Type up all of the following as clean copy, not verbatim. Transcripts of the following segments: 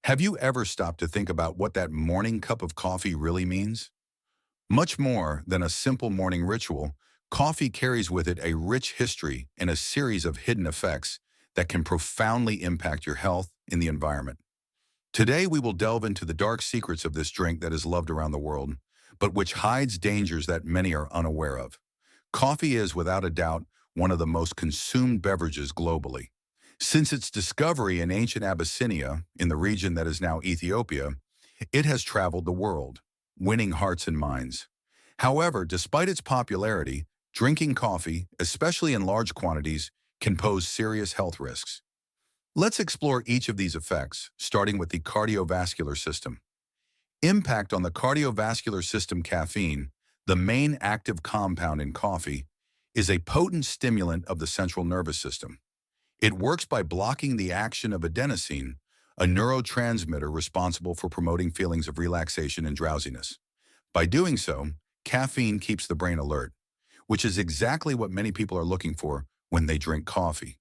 Have you ever stopped to think about what that morning cup of coffee really means? Much more than a simple morning ritual, coffee carries with it a rich history and a series of hidden effects that can profoundly impact your health and the environment. Today, we will delve into the dark secrets of this drink that is loved around the world, but which hides dangers that many are unaware of. Coffee is, without a doubt, one of the most consumed beverages globally. Since its discovery in ancient Abyssinia, in the region that is now Ethiopia, it has traveled the world, winning hearts and minds. However, despite its popularity, drinking coffee, especially in large quantities, can pose serious health risks. Let's explore each of these effects, starting with the cardiovascular system. Impact on the cardiovascular system. Caffeine, the main active compound in coffee, is a potent stimulant of the central nervous system. It works by blocking the action of adenosine, a neurotransmitter responsible for promoting feelings of relaxation and drowsiness. By doing so, caffeine keeps the brain alert, which is exactly what many people are looking for when they drink coffee.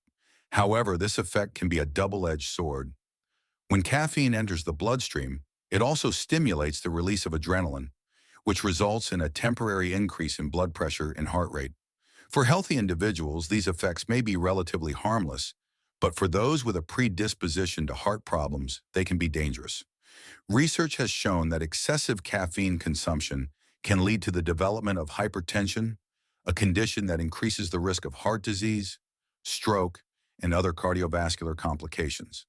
However, this effect can be a double-edged sword. When caffeine enters the bloodstream, it also stimulates the release of adrenaline, which results in a temporary increase in blood pressure and heart rate. For healthy individuals, these effects may be relatively harmless, but for those with a predisposition to heart problems, they can be dangerous. Research has shown that excessive caffeine consumption can lead to the development of hypertension, a condition that increases the risk of heart disease, stroke, and other cardiovascular complications.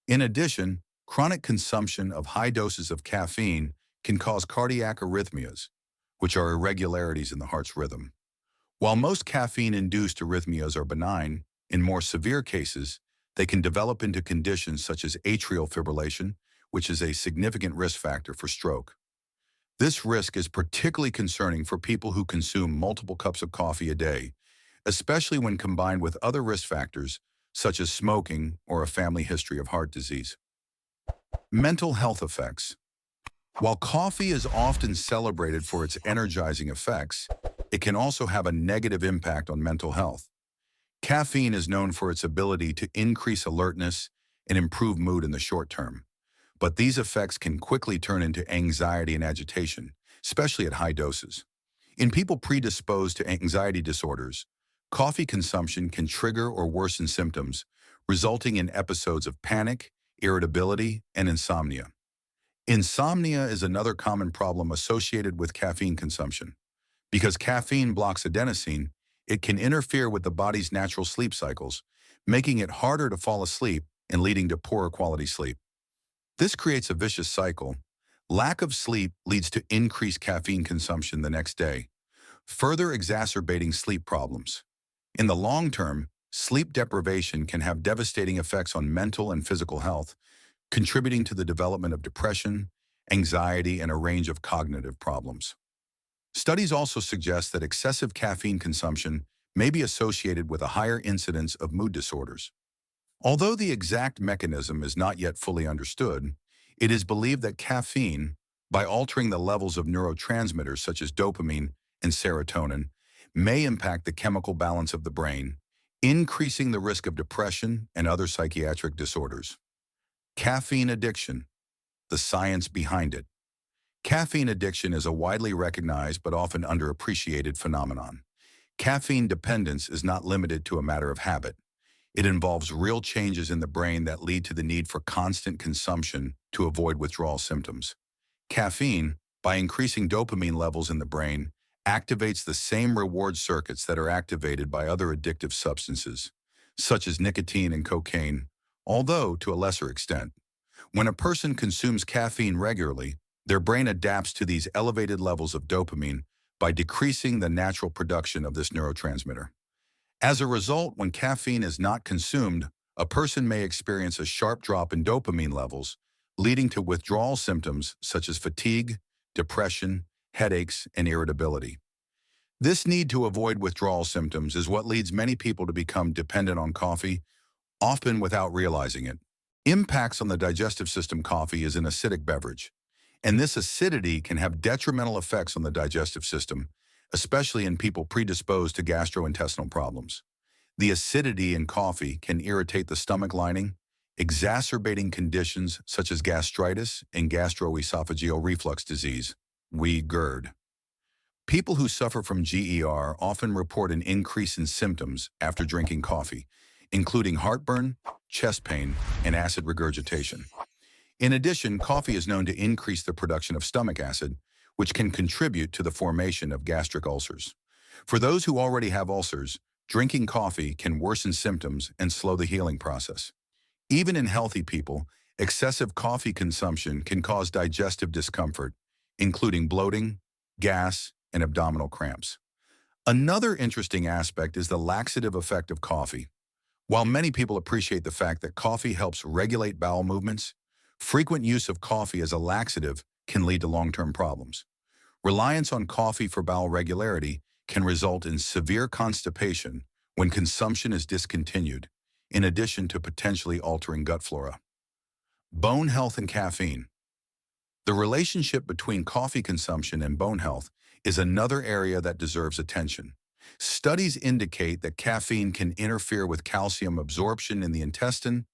In addition, chronic consumption of high doses of caffeine can cause cardiac arrhythmias, which are irregularities in the heart's rhythm. While most caffeine-induced arrhythmias are benign, in more severe cases, they can develop into conditions such as atrial fibrillation, which is a significant risk factor for stroke. This risk is particularly concerning for people who consume multiple cups of coffee a day, especially when combined with other risk factors such as smoking or a family history of heart disease. Mental health effects. While coffee is often celebrated for its energizing effects, it can also have a negative impact on mental health. Caffeine is known for its ability to increase alertness and improve mood in the short term, but these effects can quickly turn into anxiety and agitation, especially at high doses. In people predisposed to anxiety disorders, coffee consumption can trigger or worsen symptoms, resulting in episodes of panic, irritability, and insomnia. Insomnia is another common problem associated with caffeine consumption. Because caffeine blocks adenosine, it can interfere with the body's natural sleep cycles, making it harder to fall asleep and leading to poorer quality sleep. This creates a vicious cycle. Lack of sleep leads to increased caffeine consumption the next day, further exacerbating sleep problems. In the long term, sleep deprivation can have devastating effects on mental and physical health, contributing to the development of depression, anxiety, and a range of cognitive problems. Studies also suggest that excessive caffeine consumption may be associated with a higher incidence of mood disorders. Although the exact mechanism is not yet fully understood, it is believed that caffeine, by altering the levels of neurotransmitters such as dopamine and serotonin, may impact the chemical balance of the brain, increasing the risk of depression and other psychiatric disorders. Caffeine addiction, the science behind it. Caffeine addiction is a widely recognized but often underappreciated phenomenon. Caffeine dependence is not limited to a matter of habit. It involves real changes in the brain that lead to the need for constant consumption to avoid withdrawal symptoms. Caffeine, by increasing dopamine levels in the brain, activates the same reward circuits that are activated by other addictive substances, such as nicotine and cocaine, although to a lesser extent. When a person consumes caffeine regularly, their brain adapts to these elevated levels of dopamine by decreasing the natural production of this neurotransmitter. As a result, when caffeine is not consumed, a person may experience a sharp drop in dopamine levels, leading to withdrawal symptoms such as fatigue, depression, headaches, and irritability. This need to avoid withdrawal symptoms is what leads many people to become dependent on coffee, often without realizing it. Impacts on the digestive system. Coffee is an acidic beverage, and this acidity can have detrimental effects on the digestive system, especially in people predisposed to gastrointestinal problems. The acidity in coffee can irritate the stomach lining, exacerbating conditions such as gastritis and gastroesophageal reflux disease, GERD. People who suffer from GER often report an increase in symptoms after drinking coffee, including heartburn, chest pain, and acid regurgitation. In addition, coffee is known to increase the production of stomach acid, which can contribute to the formation of gastric ulcers. For those who already have ulcers, drinking coffee can worsen symptoms and slow the healing process. Even in healthy people, excessive coffee consumption can cause digestive discomfort, including bloating, gas, and abdominal cramps. Another interesting aspect is the laxative effect of coffee. While many people appreciate the fact that coffee helps regulate bowel movements, frequent use of coffee as a laxative can lead to long-term problems. Reliance on coffee for bowel regularity can result in severe constipation when consumption is discontinued, in addition to potentially altering gut flora. Bone health and caffeine. The relationship between coffee consumption and bone health is another area that deserves attention. Studies indicate that caffeine can interfere with calcium absorption in the intestine,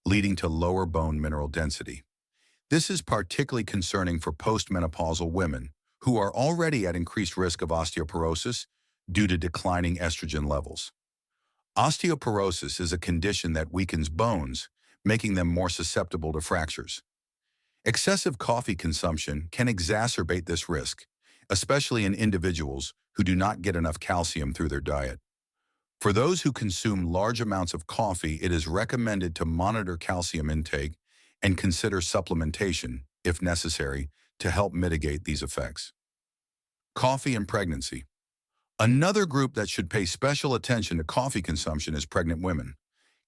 leading to lower bone mineral density. This is particularly concerning for postmenopausal women, who are already at increased risk of osteoporosis due to declining estrogen levels. Osteoporosis is a condition that weakens bones, making them more susceptible to fractures. Excessive coffee consumption can exacerbate this risk, especially in individuals who do not get enough calcium through their diet. For those who consume large amounts of coffee, it is recommended to monitor calcium intake and consider supplementation, if necessary, to help mitigate these effects. Coffee and pregnancy. Another group that should pay special attention to coffee consumption is pregnant women.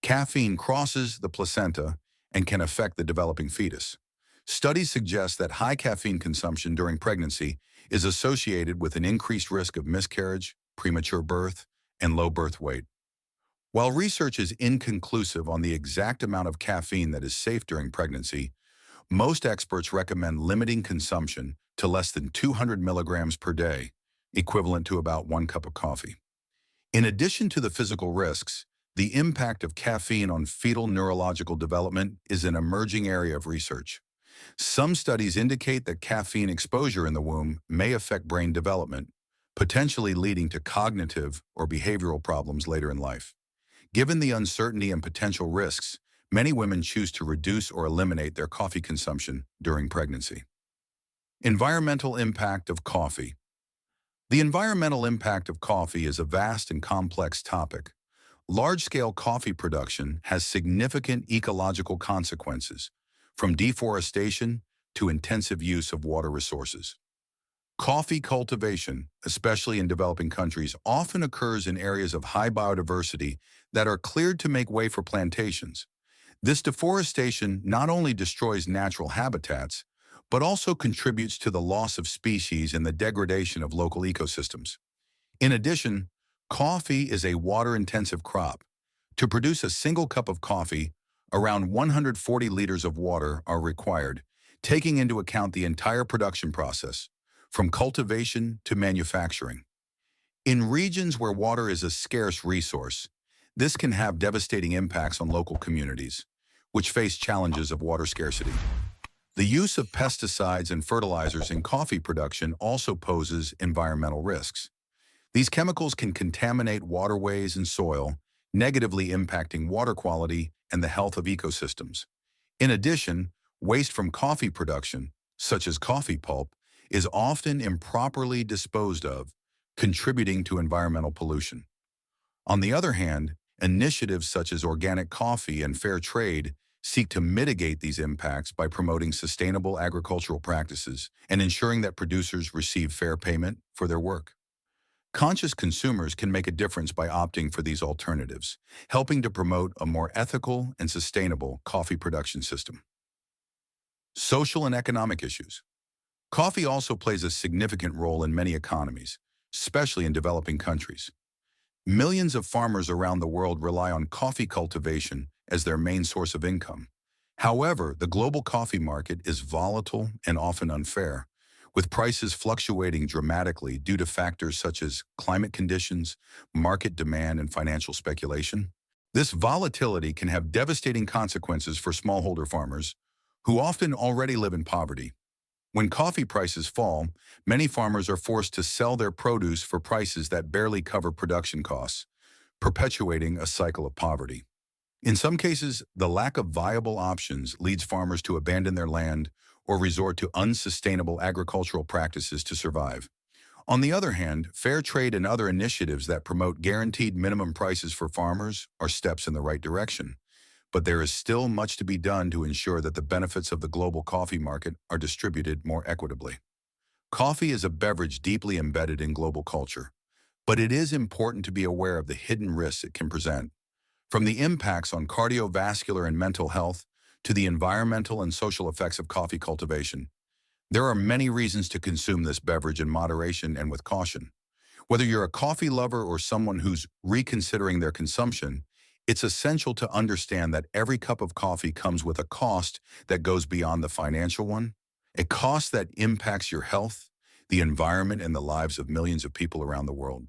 Caffeine crosses the placenta and can affect the developing fetus. Studies suggest that high caffeine consumption during pregnancy is associated with an increased risk of miscarriage, premature birth, and low birth weight. While research is inconclusive on the exact amount of caffeine that is safe during pregnancy, most experts recommend limiting consumption to less than 200 milligrams per day, equivalent to about 1 cup of coffee. In addition to the physical risks, the impact of caffeine on fetal neurological development is an emerging area of research. Some studies indicate that caffeine exposure in the womb may affect brain development, potentially leading to cognitive or behavioral problems later in life. Given the uncertainty and potential risks, many women choose to reduce or eliminate their coffee consumption during pregnancy. Environmental impact of coffee. The environmental impact of coffee is a vast and complex topic. Large-scale coffee production has significant ecological consequences, from deforestation to intensive use of water resources. Coffee cultivation, especially in developing countries, often occurs in areas of high biodiversity that are cleared to make way for plantations. This deforestation not only destroys natural habitats, but also contributes to the loss of species and the degradation of local ecosystems. In addition, coffee is a water-intensive crop. To produce a single cup of coffee, around 140 liters of water are required, taking into account the entire production process, from cultivation to manufacturing. In regions where water is a scarce resource, this can have devastating impacts on local communities, which face challenges of water scarcity. The use of pesticides and fertilizers in coffee production also poses environmental risks. These chemicals can contaminate waterways and soil, negatively impacting water quality and the health of ecosystems. In addition, waste from coffee production, such as coffee pulp, is often improperly disposed of, contributing to environmental pollution. On the other hand, initiatives such as organic coffee and fair trade seek to mitigate these impacts by promoting sustainable agricultural practices and ensuring that producers receive fair payment for their work. Conscious consumers can make a difference by opting for these alternatives, helping to promote a more ethical and sustainable coffee production system. Social and economic issues. Coffee also plays a significant role in many economies, especially in developing countries. Millions of farmers around the world rely on coffee cultivation as their main source of income. However, the global coffee market is volatile and often unfair, with prices fluctuating dramatically due to factors such as climate conditions, market demand, and financial speculation. This volatility can have devastating consequences for smallholder farmers who often already live in poverty. When coffee prices fall, many farmers are forced to sell their produce for prices that barely cover production costs, perpetuating a cycle of poverty. In some cases, the lack of viable options leads farmers to abandon their land or resort to unsustainable agricultural practices to survive. On the other hand, fair trade and other initiatives that promote guaranteed minimum prices for farmers are steps in the right direction. But there is still much to be done to ensure that the benefits of the global coffee market are distributed more equitably. Coffee is a beverage deeply embedded in global culture, but it is important to be aware of the hidden risks it can present. From the impacts on cardiovascular and mental health to the environmental and social effects of coffee cultivation, there are many reasons to consume this beverage in moderation and with caution. Whether you're a coffee lover or someone who's reconsidering their consumption, it's essential to understand that every cup of coffee comes with a cost that goes beyond the financial one, a cost that impacts your health, the environment, and the lives of millions of people around the world.